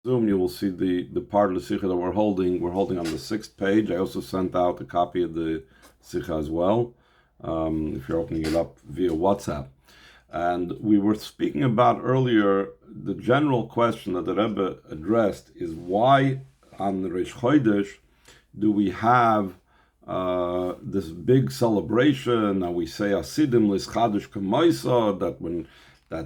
Zoom, you will see the part of the Sicha that we're holding. We're holding on the 6th page. I also sent out a copy of the Sicha as well, if you're opening it up via WhatsApp. And we were speaking about earlier, the general question that the Rebbe addressed is why on the Rosh Chodesh do we have this big celebration, and we say Asidim Lischadesh Kamoisa, that when by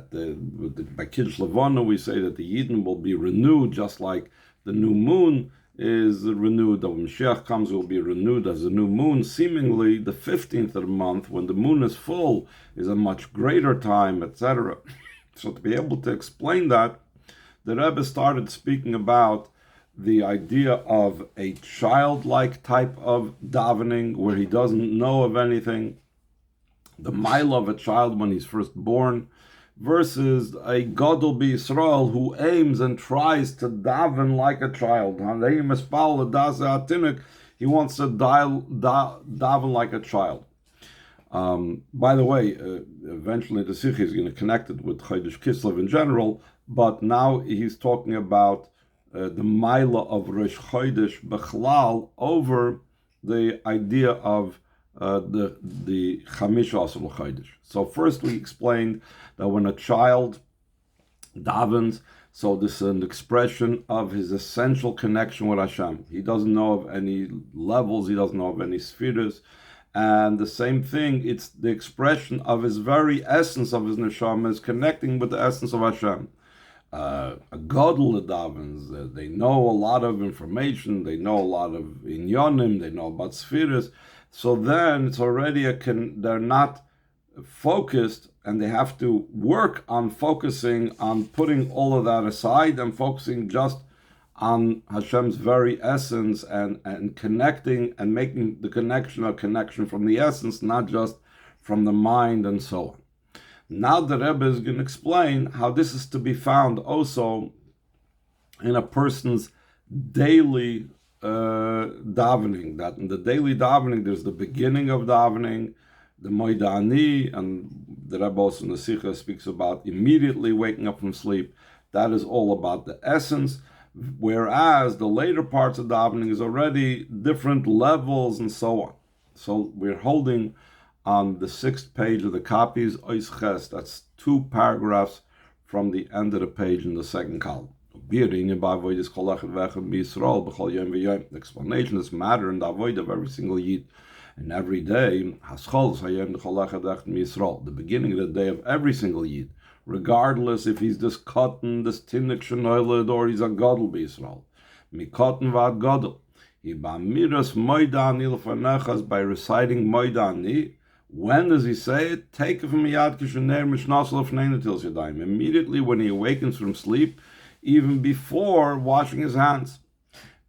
Kislev we say that the Yidden will be renewed, just like the new moon is renewed. When Moshiach comes, it will be renewed as a new moon. Seemingly, the 15th of the month, when the moon is full, is a much greater time, etc. So to be able to explain that, the Rebbe started speaking about the idea of a childlike type of davening, where he doesn't know of anything, the mile of a child when he's first born, versus a Gadol B'Yisrael who aims and tries to daven like a child. He wants to daven like a child. By the way, eventually the Sichas is going to connect it with Chodesh Kislev in general, but now he's talking about the Maila of Rosh Chodesh Bechlal over the idea of the Chamish Asur Chodesh. So first we explained that when a child davens, so this is an expression of his essential connection with Hashem. He doesn't know of any levels, he doesn't know of any spheres, and the same thing, it's the expression of his very essence of his neshama is connecting with the essence of Hashem. A Geulah davens, they know a lot of information, they know a lot of inyonim, they know about spheres, so then it's already they're not focused, and they have to work on focusing on putting all of that aside and focusing just on Hashem's very essence and connecting and making the connection a connection from the essence, not just from the mind and so on. Now the Rebbe is going to explain how this is to be found also in a person's daily davening. That in the daily davening, there's the beginning of davening, the Moidani, and the Rebbe also in the Sichas speaks about immediately waking up from sleep. That is all about the essence, whereas the later parts of davening is already different levels and so on. So we're holding on the 6th page of the copies, Ois Ches, that's 2 paragraphs from the end of the page in the 2nd column. The explanation is matter in the avoid of every single Yid. And every day, the beginning of the day of every single Yid, regardless if he's this cotton, this tinnik shenoiled, or he's a Gadol B'Yisrael. Mikotten vad Gadol. By reciting Moidani. When does he say it? Take it from Yad Kishener Mishnasel Fneina Til Yadayim. Immediately when he awakens from sleep, even before washing his hands.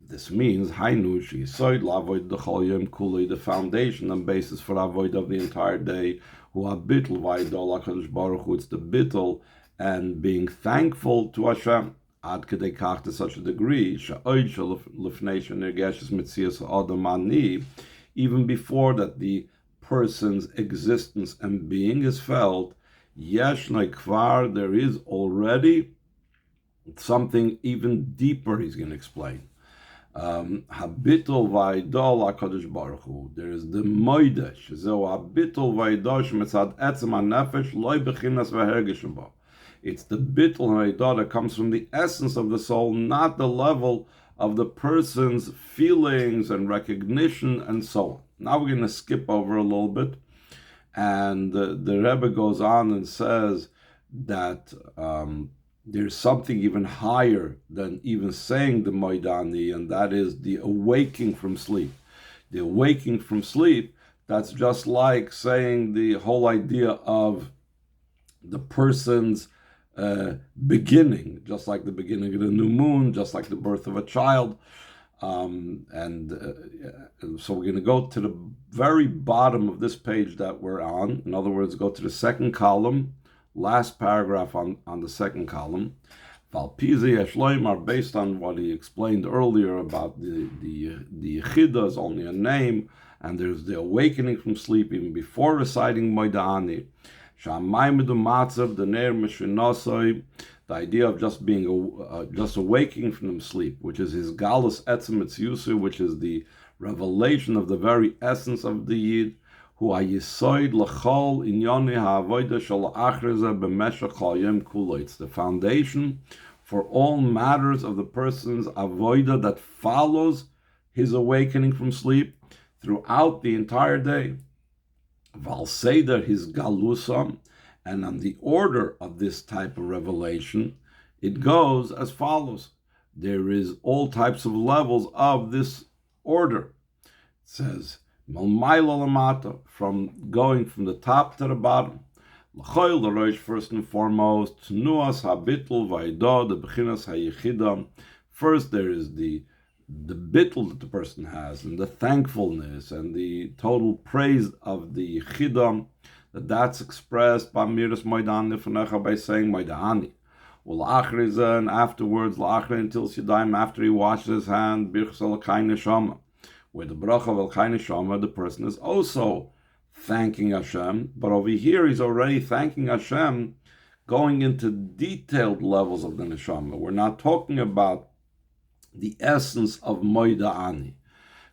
This means Hainushi Soid Lavoid the Cholyem Kuli, the foundation and basis for avoid of the entire day. Who are bittul Vaidol HaKadosh Baruch Hu. It's the bittul and being thankful to Hashem. Ad kedei kach, to such a degree, she'oid lefnei she'nergeshes mitzias adam ani, even before that the person's existence and being is felt, yesh kvar, there is already something even deeper he's going to explain. Habitol vaidol HaKadosh Baruch Hu. There is the moidesh, zeo habitol vaidosh metzad etzem hanefesh loy bechinas v'hergish bo. It's the bittul haidah that comes from the essence of the soul, not the level of the person's feelings and recognition and so on. Now we're going to skip over a little bit, and the Rebbe goes on and says that there's something even higher than even saying the Moidani, and that is the awaking from sleep. The awaking from sleep, that's just like saying the whole idea of the person's beginning, just like the beginning of the new moon, just like the birth of a child. So we're going to go to the very bottom of this page that we're on. In other words, go to the 2nd column, last paragraph on the 2nd column. Valpizi Eshloim are based on what he explained earlier about the Yechida is only a name, and there's the awakening from sleep even before reciting Moidani. The the idea of just being just awaking from sleep, which is his galus etzem etziusu, which is the revelation of the very essence of the Yid, who ayisoid lechol inyoni ha'avoda shel achriza b'meshach hayom kulo. It's the foundation for all matters of the person's avoda that follows his awakening from sleep throughout the entire day. Val seder his galusam, and on the order of this type of revelation, it goes as follows. There is all types of levels of this order. It says, from going from the top to the bottom. The Rosh, first and foremost, Nuas habitul vayda, the bechinas hayichida. First, there is the bittul that the person has, and the thankfulness, and the total praise of the yichida, that's expressed by miras moidan nifnecha, by saying moidani. Well, achriza, and afterwards, la'achre until sidaim, after he washes his hand, birchas elkai neshama. Where the bracha of elkai neshama, the person is also thanking Hashem, but over here he's already thanking Hashem, going into detailed levels of the neshama. We're not talking about the essence of moida ani.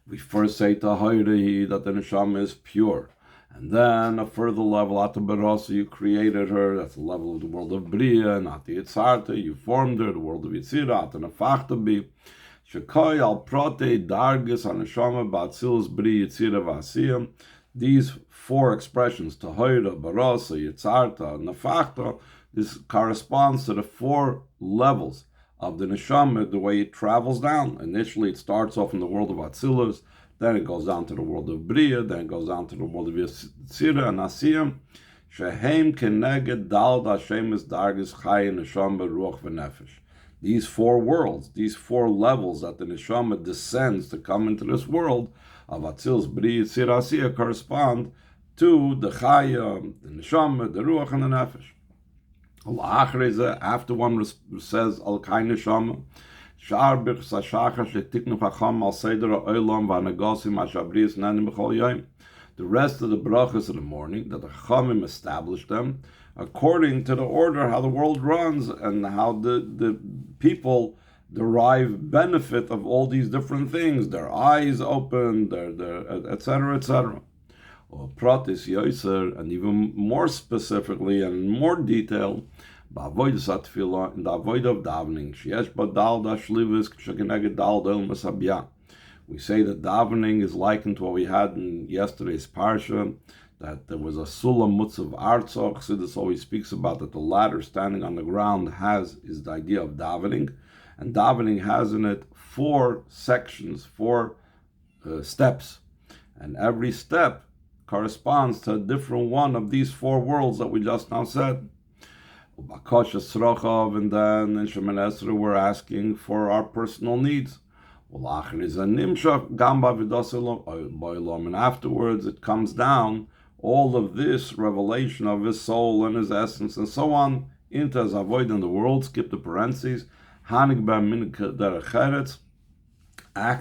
We first say tahayrehi, that the neshama is pure, and then a further level, atabarasa, you created her, that's the level of the world of bria, not the yitzarta, you formed her, the world of yitzira, atanafachtabi, shekoy al prote dargis haneshama ba'atzilus bri yitzira v'asiyam. These four expressions, tahayra, barasa, yitzarta, nafachta, this corresponds to the four levels of the neshama, the way it travels down. Initially, it starts off in the world of Atzilus, then it goes down to the world of Bria, then it goes down to the world of Yitzira and Asiyam. Shehem keneged dal Hashemis dargis chay neshama ruach v'nefesh. These four worlds, these four levels that the neshama descends to come into this world of Atzilus, Bria, Yitzira, Asiyah, correspond to the chaya, the neshama, the ruach, and the nefesh. After one says al kai neshama, shar birchas hashachar shetiknu chacham al seder ha'olam v'hanagosim ha'shabris nanim b'chol yom. The rest of the brachas of the morning that the chachamim established them according to the order how the world runs and how the people derive benefit of all these different things. Their eyes open, their etc. etc. Or pratis yoser, and even more specifically and in more detail, ba'avodas hatefillah, in the avodah of davening, sheyesh badal dashlivis shekeneged dal del masabya. We say that davening is likened to what we had in yesterday's parsha, that there was a sulam mutzav artzach. Chassidus always speaks about that the ladder standing on the ground is the idea of davening, and davening has in it four sections, four steps, and every step corresponds to a different one of these four worlds that we just now said. And then in Shemin Esrei we're asking for our personal needs. And afterwards it comes down, all of this revelation of his soul and his essence and so on, into his avoid in the world, skip the parentheses, act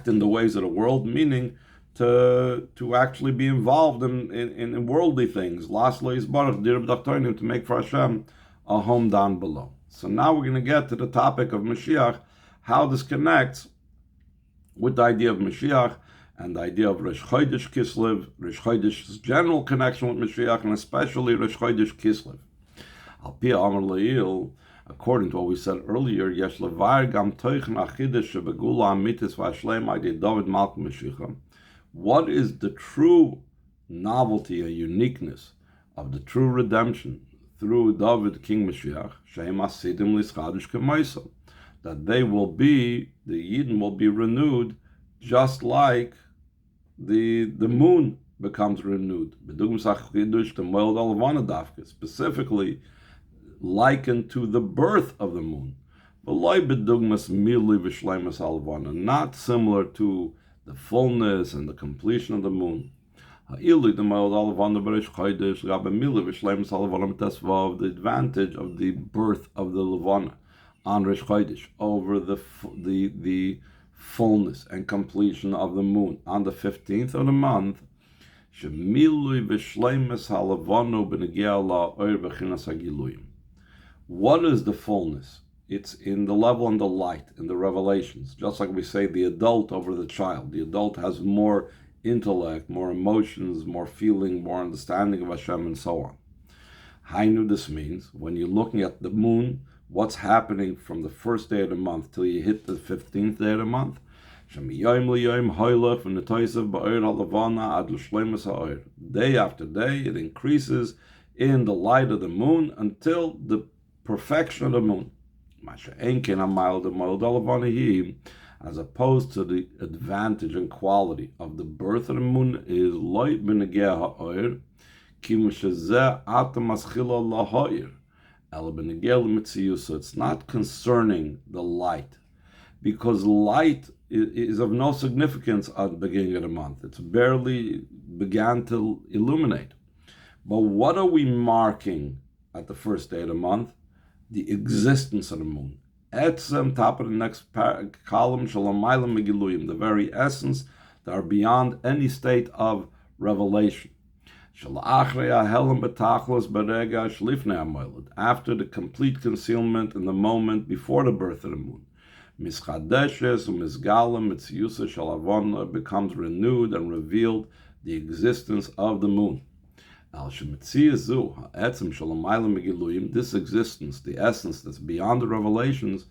in the ways of the world, meaning to actually be involved in worldly things, to make for Hashem a home down below. So now we're going to get to the topic of Moshiach, how this connects with the idea of Moshiach and the idea of Rosh Chodesh Kislev, Rosh Chodesh's general connection with Moshiach, and especially Rosh Chodesh Kislev. Al pi amar le'il, according to what we said earlier, yesh levar gam toichen achidesh shebegula amitis v'ashlem adi David Malka Mashiach. What is the true novelty and uniqueness of the true redemption through David, King Moshiach, Sheim Asidim Lischadish Kemaisa, that they will be, the Yidden will be renewed just like the moon becomes renewed. Specifically likened to the birth of the moon. Not similar to the fullness and the completion of the moon. The advantage of the birth of the Levana on Rosh Chodesh over the fullness and completion of the moon on the 15th of the month. What is the fullness it's in the level and the light, in the revelations. Just like we say the adult over the child. The adult has more intellect, more emotions, more feeling, more understanding of Hashem, and so on. Hainu, this means, when you're looking at the moon, what's happening from the first day of the month till you hit the 15th day of the month? Day after day, it increases in the light of the moon until the perfection of the moon. As opposed to the advantage and quality of the birth of the moon is light b'negeh ha'or, so it's not concerning the light, because light is of no significance at the beginning of the month. It's barely began to illuminate. But what are we marking at the first day of the month? The existence of the moon. Etzem, top of the next column, Shalamaylam Megiluyim, the very essence that are beyond any state of revelation. After the complete concealment in the moment before the birth of the moon. Becomes renewed and revealed the existence of the moon. This existence, the essence that's beyond the revelations,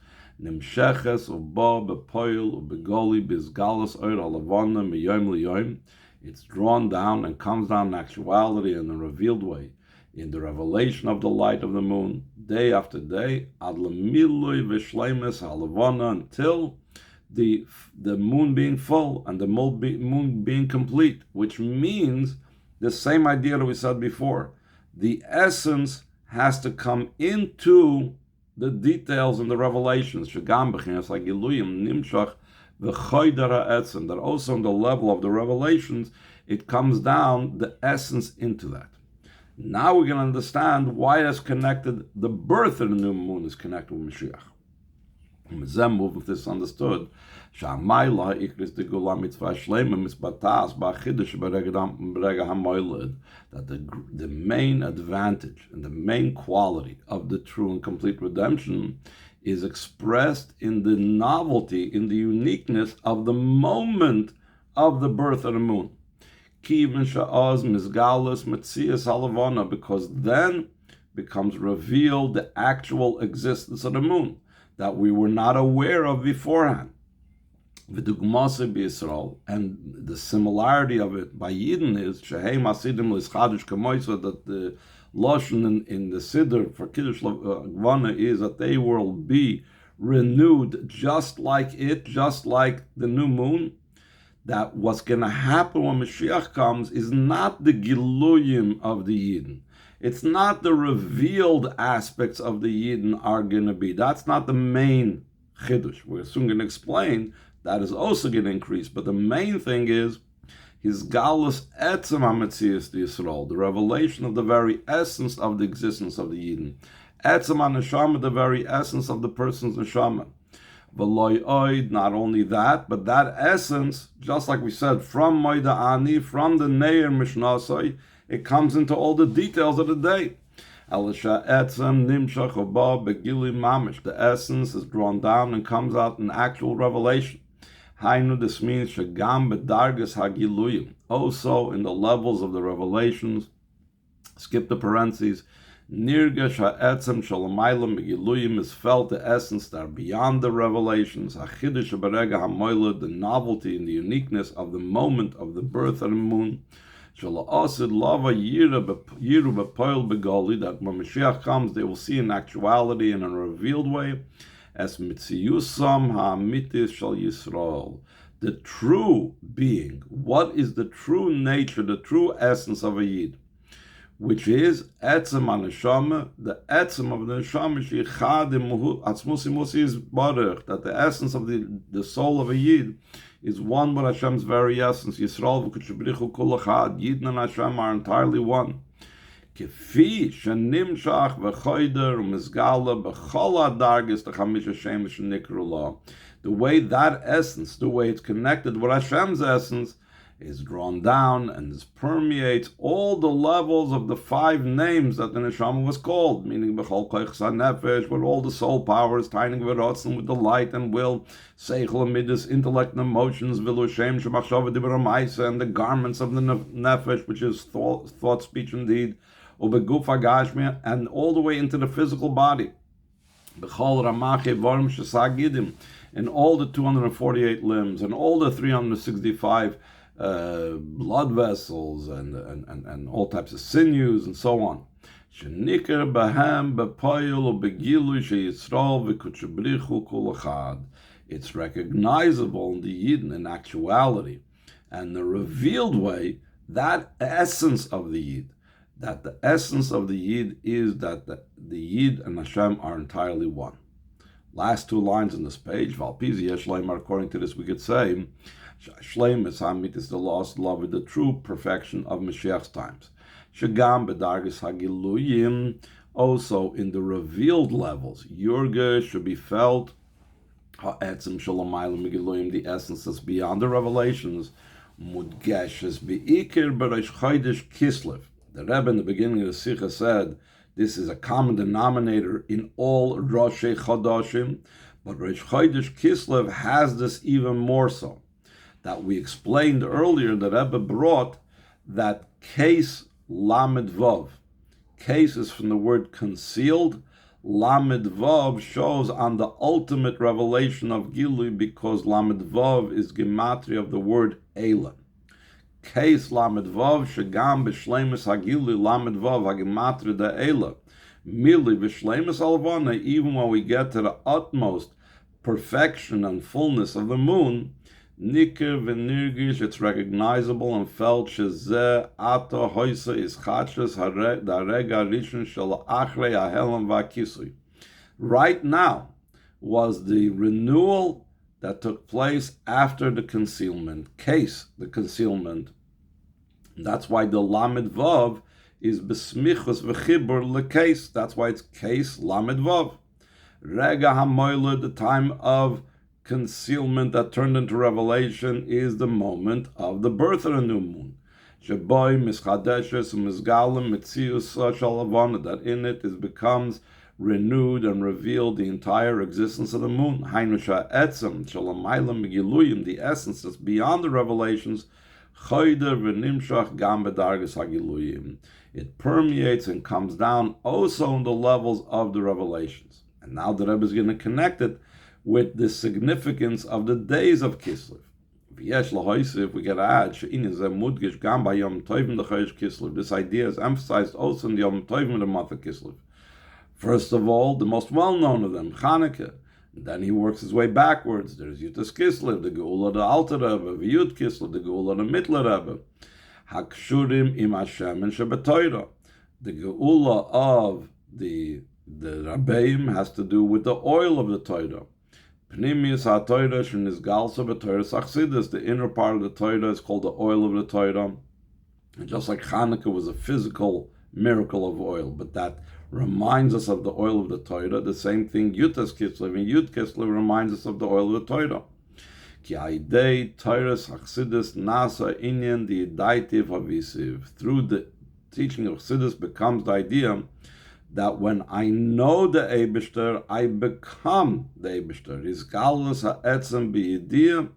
it's drawn down and comes down in actuality in a revealed way, in the revelation of the light of the moon, day after day, until the moon being full and the moon being complete, which means the same idea that we said before. The essence has to come into the details and the revelations. That also on the level of the revelations, it comes down the essence into that. Now we're going to understand why it's connected. The birth of the new moon is connected with Moshiach. If this is understood, the main advantage and the main quality of the true and complete redemption is expressed in the novelty, in the uniqueness of the moment of the birth of the moon. Because then becomes revealed the actual existence of the moon that we were not aware of beforehand. And the similarity of it by Yidden is that the Lashon in the Siddur for Kiddush Geulah is that they will be renewed just like the new moon. That what's going to happen when Moshiach comes is not the Giluyim of the Yidden. It's not the revealed aspects of the Yidden are going to be. That's not the main Chiddush. We're soon going to explain that is also going to increase. But the main thing is his galus etzem hametzias Yisrael, the revelation of the very essence of the existence of the Yidden. Etzem haneshama, the very essence of the person's neshama. V'loi oid, not only that, but that essence, just like we said, from Moida Ani, from the Neir Mishnasai, it comes into all the details of the day. The essence is drawn down and comes out in actual revelation. Hainu, this means shagam bedargas hagiluyim. Also in the levels of the revelations, skip the parentheses, nirgash ha'etzem shalamaylam begiluyim is felt the essence that are beyond the revelations. Hachidush berega hamoilad, the novelty and the uniqueness of the moment of the birth of the moon. Shala'asid lava yiru b'poil begoli, that when Moshiach comes, they will see in actuality in a revealed way. As mitziyusam ha'amitis shal Yisrael, the true being. What is the true nature, the true essence of a Yid? Which is etzem haneshama, the etzem of the neshama sheichad atzmusi musi is baruch, that the essence of the soul of a Yid is one with Hashem's very essence. Yisrael v'kutshabrichu kol echad, Yid and Hashem are entirely one. Kefi shenimshach v'choider u'mizgala b'chol hadargis t'chamish Hashem shenikru lo. The way that essence, the way it's connected with Hashem's essence, is drawn down and this permeates all the levels of the 5 names that the neshama was called, meaning b'chol koich nefesh, with all the soul powers, taining v'rotzen, with the light and will, seichel midas, intellect and emotions, vilu shem shemachshava dibra, and the garments of the nefesh, which is thought, speech, and deed, ubeguf hagashmia, and all the way into the physical body. B'chol ramache vorm shesagidim, in all the 248 limbs and all the 365 blood vessels and all types of sinews and so on. It's recognizable in the Yidden in actuality and the revealed way, that essence of the Yid, that the essence of the Yid is that the Yid and Hashem are entirely one. Last 2 lines in this page, according to this we could say, Shleim is the lost love of the true perfection of Moshiach's times. Shagam bedargis hagiluyim, also in the revealed levels, Yurga should be felt, ha'etzim shalamaylam megiluyim, the essence that's beyond the revelations, mudgeshes beikir b'Rosh Chodesh Kislev. The Rebbe in the beginning of the Sichas said, this is a common denominator in all Rosh Chodeshim, but Rosh Chodesh Kislev has this even more so. That we explained earlier, that Rebbe brought that case Lamed Vav. Case is from the word concealed. Lamed Vav shows on the ultimate revelation of Geulah, because Lamed Vav is gematria of the word Eila. Case Lamed Vav shegam b'shleimus hagili Lamed Vav hagematria de Eila. Mili b'shleimus alvana, even when we get to the utmost perfection and fullness of the moon, Nikir v'nirgish, it's recognizable and felt. Shezeh ata hoisa is chachas darega rishon shel achrei hahelam v'akisui. Right now was the renewal that took place after the concealment. Case, the concealment. That's why the Lamed Vav is besmichus v'chibur lekes. That's why it's case Lamed Vav. Rega hamoila, the time of concealment that turned into revelation, is the moment of the birth of the new moon. Shaboy mischadeshes mizgalim mitzius shalavana, that in it becomes renewed and revealed the entire existence of the moon. Hainusha etzem shalamaylam megiluyim, the essence that's beyond the revelations. Choder v'nimshach gam bedargas hagiluyim, it permeates and comes down also in the levels of the revelations. And now the Rebbe is going to connect it with the significance of the days of Kislev. If we can add, this idea is emphasized also in the Yom Tovim of the month of Kislev. First of all, the most well-known of them, Chanukah. Then he works his way backwards. There's Yutas Kislev, the Geulah, the Alter Rebbe, V'Yud Kislev, the Geulah, the Mittler Rebbe. Hakshurim im Hashem and Shabbat. The Geulah of the Rabbeim has to do with the oil of the Torah. Pnimius ha-Torah shenizgalsa b'Torah Sachsidus. The inner part of the Torah is called the oil of the Torah. And just like Chanukah was a physical miracle of oil, but that reminds us of the oil of the Torah, the same thing Yutas Kislev and Yud Kislev reminds us of the oil of the Torah. Ki ha'idei Torah Sachsidus nasa inyan the idaitiv havisiv. Through the teaching of Chassidus becomes the idea that when I know the Eibishter, I become the Eibishter. Is galus ha'etzem b'yidiyah,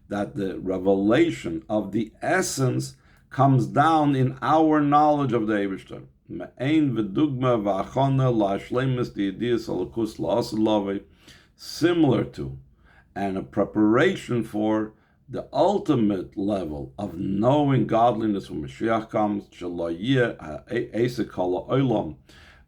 that the revelation of the essence comes down in our knowledge of the Eibishter. Me'ein v'dugma v'achona la'ashlemis d'yidiyah salakus la'asalavei, similar to, and a preparation for the ultimate level of knowing godliness when Moshiach comes. Shelo yeh ha'esek kol ha'olam,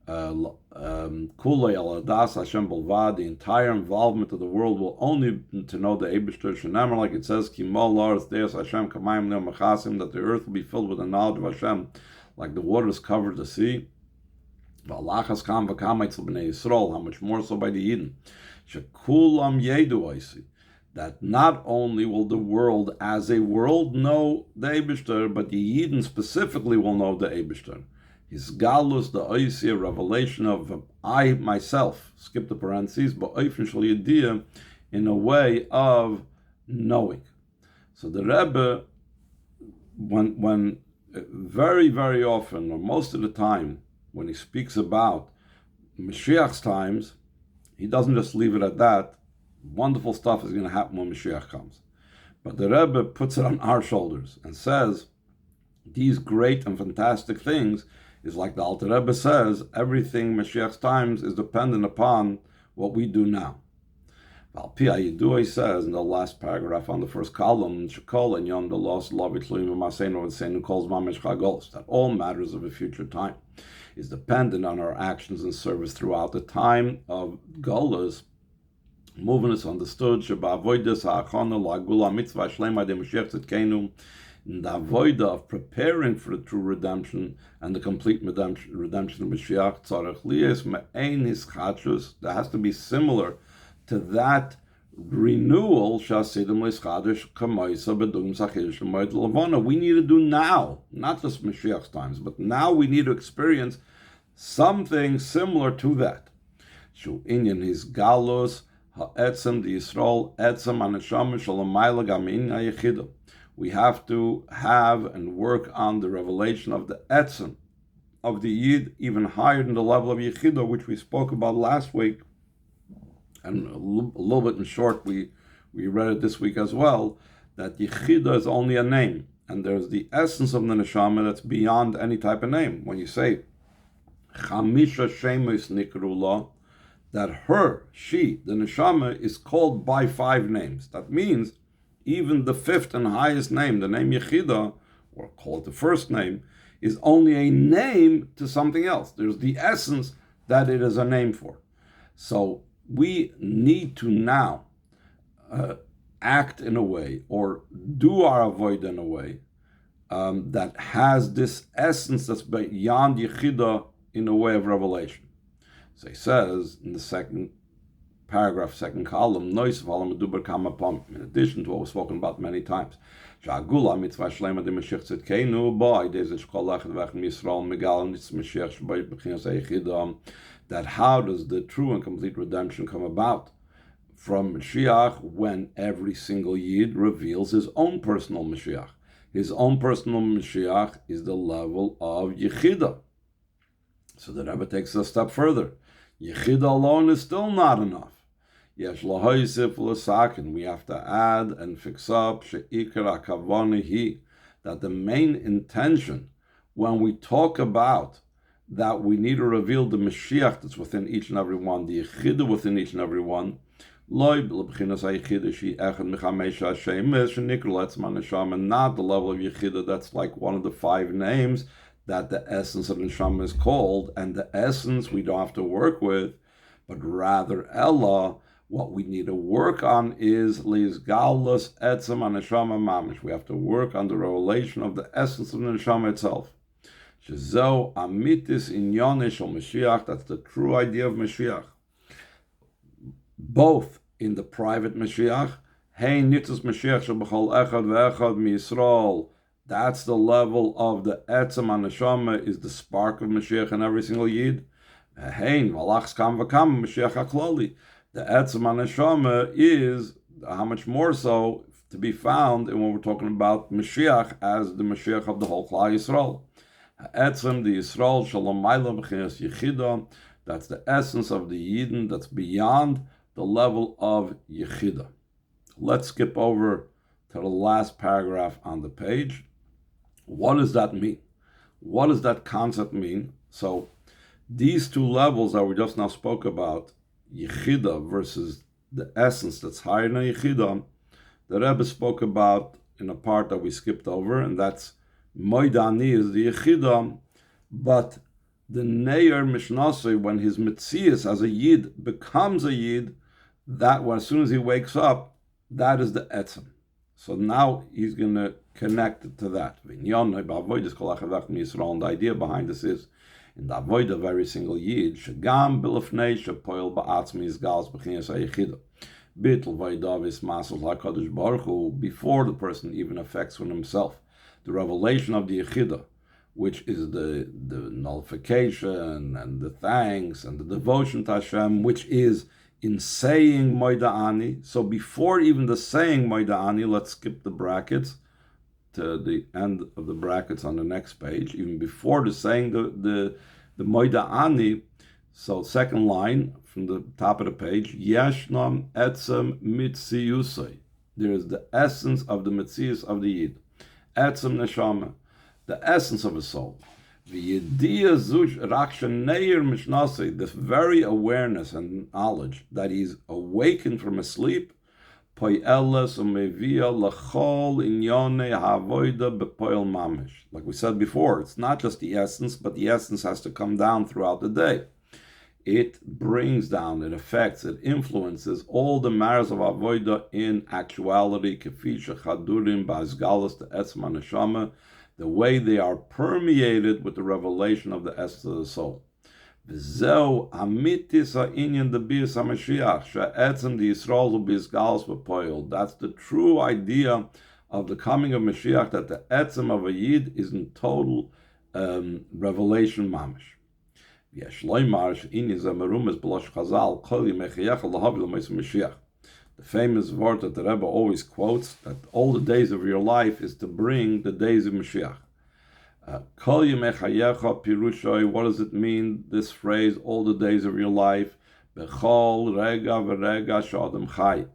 Kulei al Adas Hashem Balvad, the entire involvement of the world will only to know the Eibishter. Shenemar, like it says, Kimol Lars Deus Hashem Kamayim Leo Mechasim, that the earth will be filled with the knowledge of Hashem, like the waters cover the sea. V'alachas kam v'kamaitz b'nei Yisrael, how much more so by the Yidden. Shekulam Yedu Oisi, that not only will the world as a world know the Eibishter, but the Yidden specifically will know the Eibishter. His galus, the oisia, revelation of I myself, skip the parentheses, but in a way of knowing. So the Rebbe when very, very often, or most of the time, when he speaks about Mashiach's times, he doesn't just leave it at that. Wonderful stuff is going to happen when Mashiach comes. But the Rebbe puts it on our shoulders and says, these great and fantastic things is like the Alter Rebbe says, everything Mashiach's times is dependent upon what we do now. Pi Yidu, he says in the last paragraph on the first column, Shekol and Yom the loss calls Mamish Chagos, that all matters of a future time is dependent on our actions and service throughout the time of Geulah. Moving is understood, Sheba Avodas HaAchana LaGeulah Mitzvah Shlema de Moshiach Tzidkenu, in the avodah of preparing for the true redemption and the complete redemption of Moshiach, Tzarech Liyes Me'ein Hischadshus, that has to be similar to that renewal Shasidim Leischadesh Kamaisa Bedum Sachish Moed Lavona. We need to do now, not just Mashiach's times, but now we need to experience something similar to that. Shu Inyan his Galus Ha'etzem the Yisrael Etzem Anasham Shalamayla Gamin Hayechidim. We have to have and work on the revelation of the Etzem of the Yid, even higher than the level of Yechidah, which we spoke about last week. And a little bit in short, we read it this week as well, that Yechidah is only a name, and there's the essence of the Neshama that's beyond any type of name. When you say, Chamisha Shemus Nikrula, that her, she, the Neshama, is called by 5 names. That means even the 5th and highest name, the name Yechidah, or call it the first name, is only a name to something else. There's the essence that it is a name for. So we need to now act in a way or do our avoid in a way that has this essence that's beyond Yechidah in a way of revelation. So he says in the second paragraph, second column, in addition to what was spoken about many times, that how does the true and complete redemption come about from Moshiach when every single Yid reveals his own personal Moshiach. His own personal Moshiach is the level of Yechidah. So the Rebbe takes it a step further. Yechidah alone is still not enough. Yesh lahoisif l'sakin, we have to add and fix up she'ikar hakavana that the main intention when we talk about that we need to reveal the Mashiach that's within each and every one, the Yechidah within each and every one, and not the level of Yechidah that's like one of the 5 names that the essence of Neshama is called, and the essence we don't have to work with, but rather Ella, what we need to work on is Liz Galus Etzem Neshama Mamish. We have to work on the revelation of the essence of the Neshama itself. Shezo Amitis Inyone Shel Mashiach, that's the true idea of Mashiach. Both in the private Mashiach, Hey Nitus Mashiach Shebachol Echad Ve'echad MiYisrael, that's the level of the Etzem Neshama, is the spark of Mashiach in every single Yid. Hein Valachs Kam V'Kam Mashiach HaKlali. The Etzem Neshama is how much more so to be found in when we're talking about Mashiach as the Mashiach of the whole Klal Yisrael. Etzem the Yisrael Shalom Ma'ila B'chinas Yechidah. That's the essence of the Yidden that's beyond the level of Yechidah. Let's skip over to the last paragraph on the page. What does that mean? What does that concept mean? So these 2 levels that we just now spoke about, Yechidah versus the essence that's higher than Yechidah, the Rebbe spoke about in a part that we skipped over, and that's Moidani is the Yechidah, but the Neir Mishnasei, when his Metzias as a Yid becomes a Yid, that as soon as he wakes up, that is the Etzem. So now he's going to connect it to that. And the idea behind this is, in the avoid of every single Yid, Shagam Bilafnei Shapoil Ba'atzmi is Gals B'chinas HaYechidah. Bitl Vaidavis Masal HaKadosh Baruch Hu, before the person even affects on himself the revelation of the Yechidah, which is the nullification and the thanks and the devotion to Hashem, which is in saying Moida Ani. So before even the saying Moida Ani, let's skip the brackets. to the end of the brackets on the next page, even before the saying the Moida Ani. So second line from the top of the page, Yeshnam Etzem Mitziyusai. There is the essence of the Mitzius of the Yid. Etzem Neshama, the essence of a soul. The very awareness and knowledge that he's awakened from a sleep, like we said before, it's not just the essence, but the essence has to come down throughout the day. It brings down, it affects, it influences all the matters of avodah in actuality, the way they are permeated with the revelation of the essence of the soul. That's the true idea of the coming of Mashiach, that the etzem of a Yid is in total revelation mamish. The famous word that the Rebbe always quotes, that all the days of your life is to bring the days of Mashiach. What does it mean, this phrase, all the days of your life?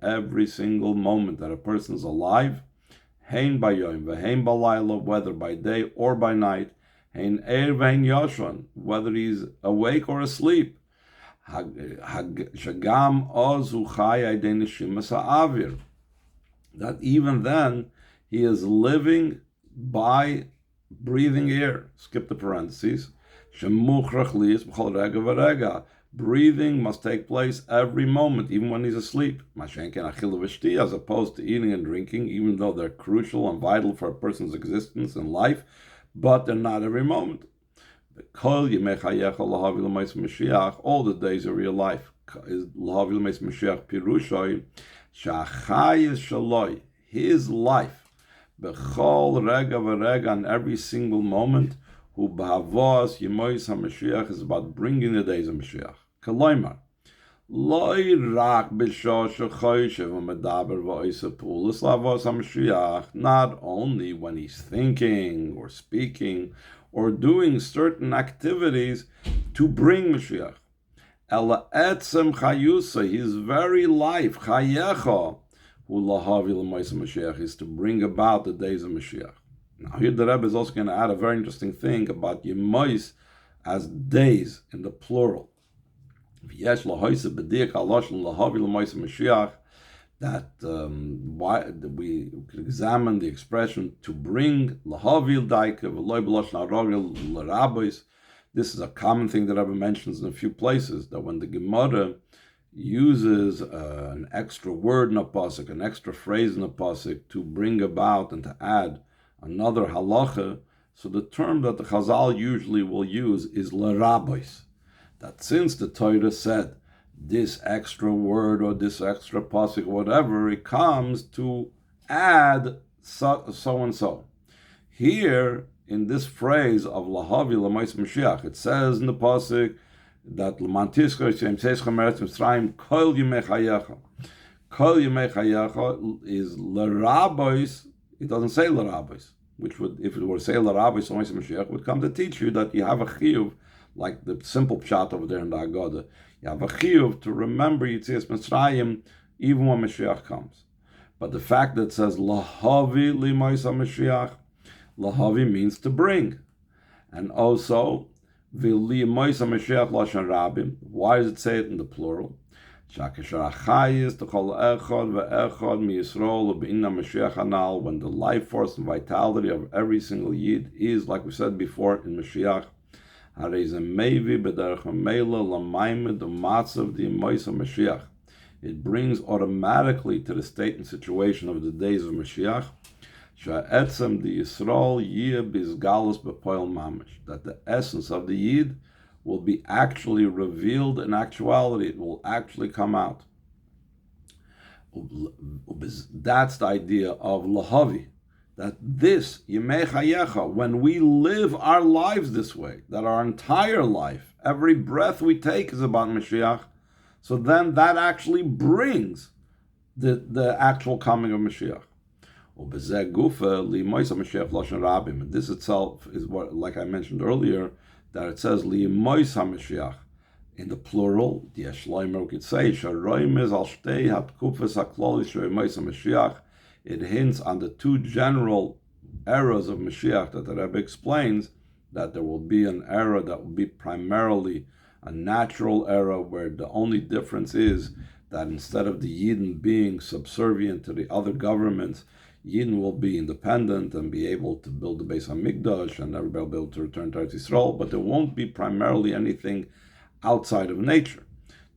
Every single moment that a person is alive, whether by day or by night, whether he's awake or asleep. That even then he is living by breathing air. Skip the parentheses. Breathing must take place every moment, even when he's asleep. As opposed to eating and drinking, even though they're crucial and vital for a person's existence and life, but they're not every moment. All the days of your life is his life, and every single moment, is about bringing the days of Mashiach. Not only when he's thinking or speaking or doing certain activities to bring Mashiach. His very life, is to bring about the days of Mashiach. Now here the Rebbe is also going to add a very interesting thing about Yemois as days in the plural. That why we could examine the expression to bring lahavil daike v'loy b'loshon harogel l'rabos. This is a common thing that Rebbe mentions in a few places, that when the Gemara uses an extra word in a pasuk, an extra phrase in a pasuk to bring about and to add another halacha, so the term that the Chazal usually will use is l'rabos. That since the Torah said this extra word or this extra pasuk, whatever, it comes to add so and so. Here, in this phrase of Lahavi L'mais Mashiach, it says in the pasuk that L'mantiska Shem Seischem Eretz Mitzrayim Kol Yimei Chayecha. Kol Yimei Chayecha is L'Rabos. It doesn't say L'Rabos, which would, if it were to say L'Rabos L'mais Mashiach, would come to teach you that you have a chiyuv, like the simple pshat over there in the Haggadah. You have a chiyuv to remember Yitzias Mitzrayim even when Mashiach comes. But the fact that it says Lahavi L'maisa Mashiach, Lahavi means to bring. And also, V'li'maisa Mashiach Lashon Rabim. Why does it say it in the plural? When the life force and vitality of every single Yid is, like we said before, in Mashiach, it brings automatically to the state and situation of the days of Mashiach, that the essence of the Yid will be actually revealed in actuality. It will actually come out. That's the idea of Lahavi. That this, Yemei Chayecha, when we live our lives this way, that our entire life, every breath we take is about Mashiach, so then that actually brings the actual coming of Mashiach. And this itself is what, like I mentioned earlier, that it says li mois HaMashiach in the plural. The Shloimer could say sharoimes al shtei hatkufas haklolis mois HaMashiach. It hints on the two general eras of Mashiach that the Rebbe explains, that there will be an era that will be primarily a natural era, where the only difference is that instead of the Yidden being subservient to the other governments, Yidden will be independent and be able to build the Beis HaMikdash, and everybody will be able to return to Eretz Yisrael, but there won't be primarily anything outside of nature.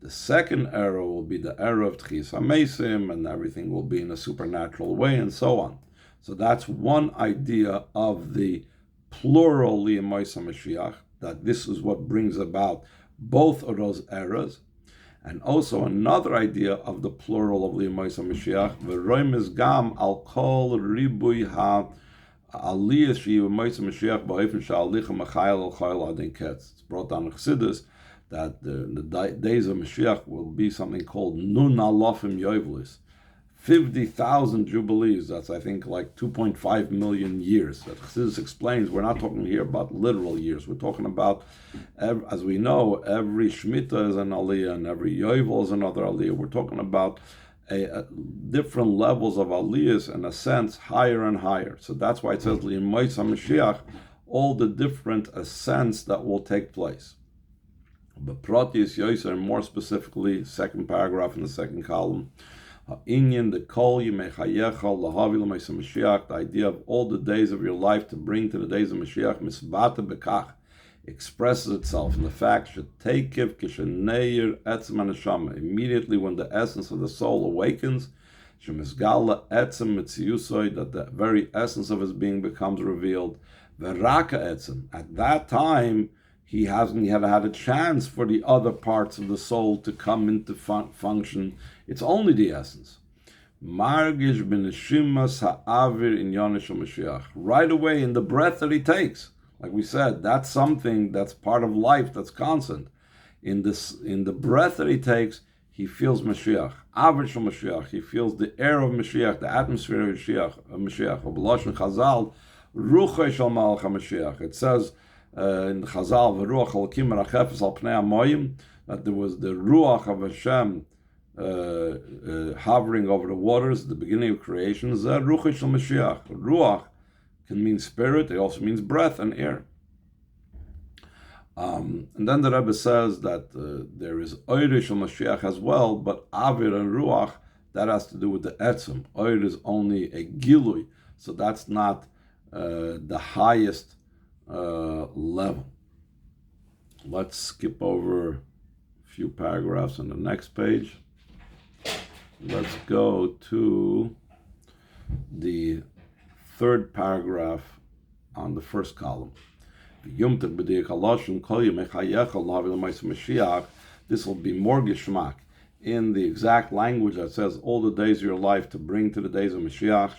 The second era will be the era of Tchias HaMeisim, and everything will be in a supernatural way, and so on. So that's one idea of the plural Li Mois HaMashiach, that this is what brings about both of those eras. And also another idea of the plural of Li Mois HaMashiach, V'roimes gam al kol ribui ha'aliyah she'yu Mois HaMashiach ba'ofen she'alicha machayel al chayel adin ketz. It's brought down in Chassidus that the days of Mashiach will be something called Nun Alofim Yovelis, 50,000 jubilees. That's, I think, like 2.5 million years. That Chassidus explains, we're not talking here about literal years. We're talking about, as we know, every Shemitah is an Aliyah and every Yovel is another Aliyah. We're talking about different levels of Aliyahs, in a sense, higher and higher. So that's why it says, Li Mois HaMashiach, all the different ascents that will take place. But Protius Yoser, more specifically, second paragraph in the second column, Inyan the Kol Yimechayecha Lahavi L'Mois HaMashiach, the idea of all the days of your life to bring to the days of Mashiach, Misbata Bekach, expresses itself in the fact Shetekiv Kisheneir Etzem HaNeshama, immediately when the essence of the soul awakens, Shemisgala Etzem Mitziusoi, that the very essence of his being becomes revealed, Veraka Etzem, at that time, he hasn't yet had a chance for the other parts of the soul to come into function. It's only the essence. Margish b'neshimas ha'avir in Yonesh Mashiach. Right away in the breath that he takes, like we said, that's something that's part of life, that's constant. In the breath that he takes, he feels Mashiach. Avir shel Mashiach. He feels the air of Mashiach, the atmosphere of Mashiach. B'lashon Chazal, ruchay shel Malach HaMashiach. It says in the Chazal, v'ruach halakim merachefes al pnei hamoyim, that there was the ruach of Hashem hovering over the waters at the beginning of creation. Zeh ruach shel Mashiach. Ruach can mean spirit. It also means breath and air. And then the Rebbe says that there is Oir shel Mashiach as well, but Avir and Ruach, that has to do with the Etzem. Oir is only a Gilui, so that's not the highest level. Let's skip over a few paragraphs on the next page. Let's go to the third paragraph on the first column. This will be more geschmack in the exact language that says all the days of your life to bring to the days of Mashiach.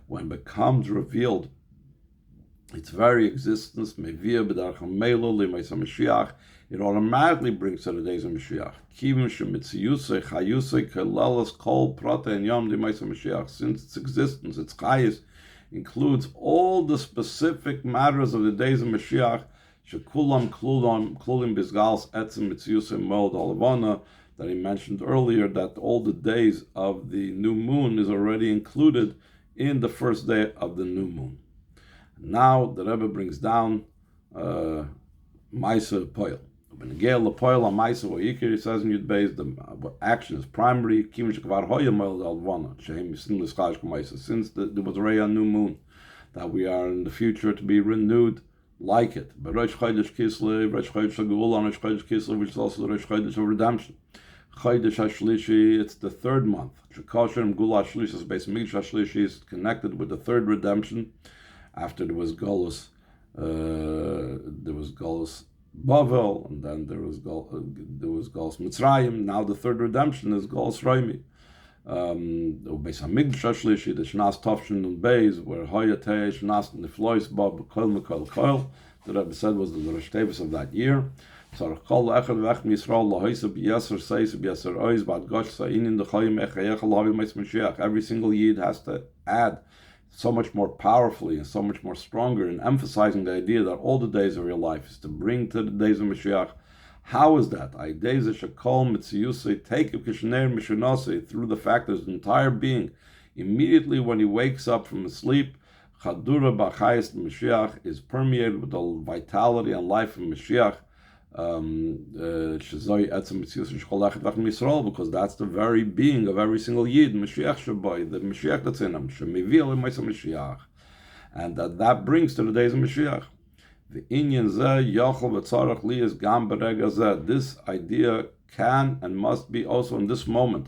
When it becomes revealed its very existence, it automatically brings to the days of Mashiach. Since its existence, its chayis, includes all the specific matters of the days of Mashiach, that he mentioned earlier, that all the days of the new moon is already included in the first day of the new moon. Now the Rebbe brings down Maisa Poil. When the Geulah Poil on Maisa Vayikir, he says in Yud Beis, the action is primary. Since there was already a new moon, that we are in the future to be renewed like it. But Rosh Chodesh Kislev, Rosh Chodesh Geulah, Rosh Chodesh Kislev, which is also the Rosh Chodesh of redemption. Chodesh HaShlishi, it's the third month. Shekosher Geulah HaShlishi, Beis Hamikdash HaShlishi, is connected with the third redemption. After there was Golus Bavel, and then there was Golus Mitzrayim. Now the third redemption is Golus Roimi. Beis Hamikdash HaShlishi, the Shnas Tovshin and Beis, where Hoyatei Shnas Niflois Bob Kol Mekol Kol, the Rebbe said was the Rosh Tevis of that year. Tzarech kol echad v'echad Yisrael lahoysa b'yeser seisa b'yeser ois b'ad gosh sa'inin d'chayim echayech lahavi meis Moshiach. Every single Yid has to add so much more powerfully and so much more stronger in emphasizing the idea that all the days of your life is to bring to the days of Moshiach. How is that? Through the fact that his entire being, immediately when he wakes up from his sleep, Chadura B'chayis Mashiach is permeated with the vitality and life of Mashiach, because that's the very being of every single Yid, Mashiach Shabai, the Mashiach that's in him, Mashiach, and that brings to the days of Mashiach. This idea can and must be also in this moment.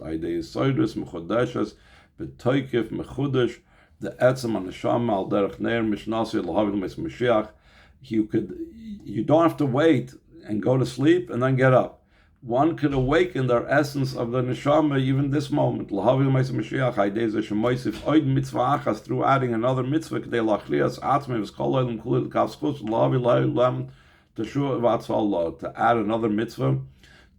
The etzem and neshama al derech neir mishnasi l'havil mes Mashiach. You don't have to wait and go to sleep and then get up. One could awaken their essence of the neshama even this moment. L'havil mes Mashiach haydei ze shemoisif oid mitzvah achas, through adding another mitzvah k'dei lachlias atzmei v'skol oilim kulil kavskos l'havil la'olam teshua v'atzallah, to add another mitzvah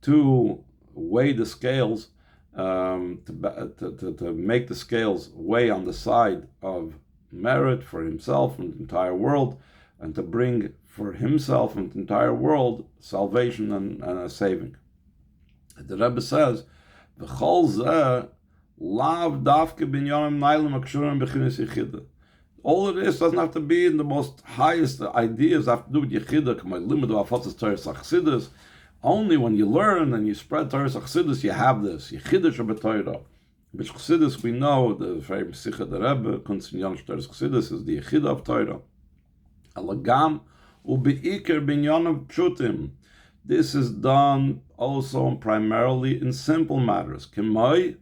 to weigh the scales. To make the scales weigh on the side of merit for himself and the entire world, and to bring for himself and the entire world salvation and a saving. The Rebbe says, "V'chol zeh lav davke binyanim nailim akshurim b'chinas yichida." All of this doesn't have to be in the most highest ideas, have to do with yichida, k'may limud v'afotzes Torah Chassidus. Only when you learn and you spread Torah Chassidus, you have this. Yechidah Shabbat which Chassidus we know, the very Sichas the Rebbe, Kunzinyan Torah Chassidus is the Yechidah of Torah. Alagam u'beikar binyanim pshutim. This is done also and primarily in simple matters. K'may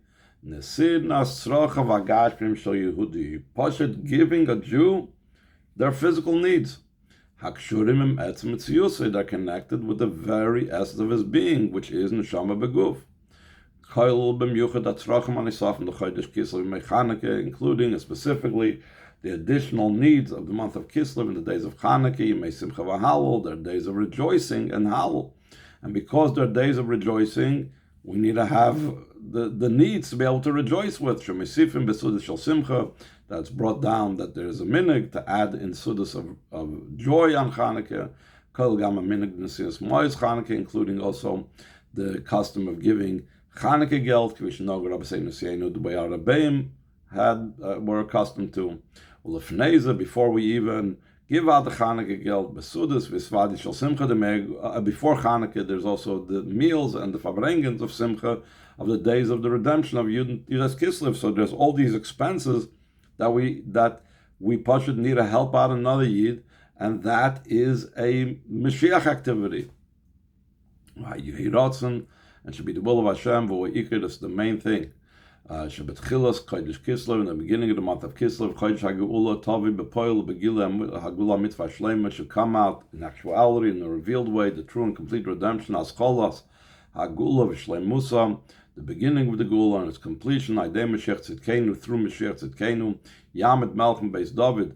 nesir nasrocha v'agashmim shel Yehudi. Pashat, giving a Jew their physical needs. Hakshurim etzem mitziyusay, they're connected with the very essence of his being, which is neshama beguf. Chayil b'myuchad atzrachim anisaf in the Chodesh Kislev mechanike, including and specifically the additional needs of the month of Kislev in the days of Chanukah, Yemei Simcha v'Halal, they're days of rejoicing and Halal. And because they're days of rejoicing, we need to have the needs to be able to rejoice with. Shemisifim b'sudas shel simcha, that's brought down that there is a minig to add in sudas of joy on Chanukah. Kol gam a minig nesias mois Chanukah, including also the custom of giving Chanukah geld, kvish nogar abasei nesienu the way our Rebbeim were accustomed to. Ulefneza, before we even give out the Chanukah geld, besudas visvadi shel simcha, before Chanukah there's also the meals and the fabrengens of simcha of the days of the redemption of Yudas Kislev. So there's all these expenses that we Pashut need to help out another Yid, and that is a Mashiach activity. Yehiratzen, and should be the will of Hashem, v'o'ikir, that's the main thing. Shabbat Chilas, Chodesh Kislev, in the beginning of the month of Kislev, Chodesh HaGeulah, Tavi B'poil, Geulah Mitzvah Shlema should come out in actuality, in a revealed way, the true and complete redemption, Ascholas, HaGeulah V'Shleimusa, the beginning of the Geulah and its completion, Aidei Mashiach Tzidkenu, through Mashiach Tzidkenu, Yamed Melchem Beis David,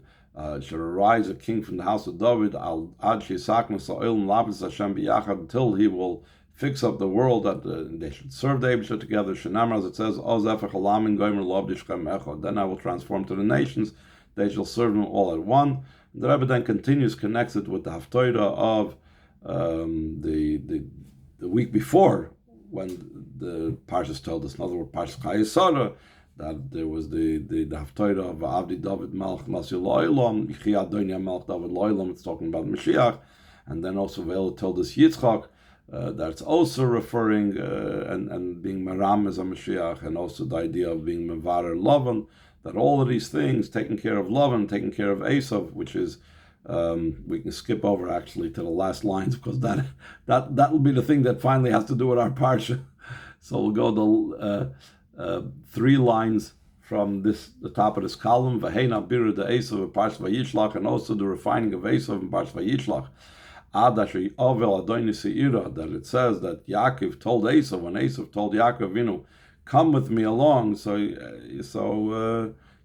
should arise a king from the house of David, Al Ad Shesaknu Sa'il Labis Hashem B'Yachad, until he will fix up the world, that they should serve the Eibusha together. Shenamar, as it says, then I will transform to the nations, they shall serve him all at one. The Rebbe then continues, connects it with the Haftorah of the week before, when the Parshas told us, in other words, Parshas Chayesara, that there was the Haftorah of Avdi David Melch Nasi Lo'ilam, Yichi Adonia Melch David Lo'ilam, it's talking about Mashiach, and then also Vela told us Yitzchak, that's also referring and being Maram as a Mashiach, and also the idea of being Mevarer Lavan, that all of these things, taking care of Lavan, taking care of Esav, which is, we can skip over actually to the last lines, because that will be the thing that finally has to do with our Parsha. So we'll go to 3 lines from the top of this column, V'heina biru de Esav of Parsha Vayishlach, and also the refining of Esav in Parsha Vayishlach. That it says that Yaakov told Esav, when Esav told Yaakov, come with me along. So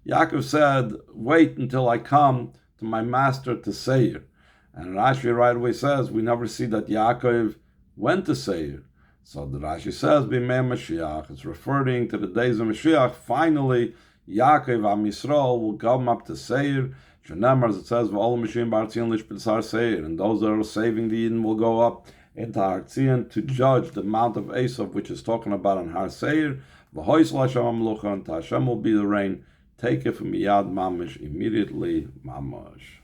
Yaakov said, wait until I come to my master to Seir. And Rashi right away says, we never see that Yaakov went to Seir. So the Rashi says, B'mei Moshiach, it's referring to the days of Moshiach. Finally, Yaakov Am Yisrael will come up to Seir. Shenemar, as it says, V'ol Moshiach Bar Tzion Lishpil Seir, and those that are saving the Eden will go up into Har Tzion to judge the Mount of Esav, which is talking about on Har Seir. V'hoisel Hashem HaMelucha, and to Hashem will be the rain. Take it from Yad Mamish, immediately Mamash.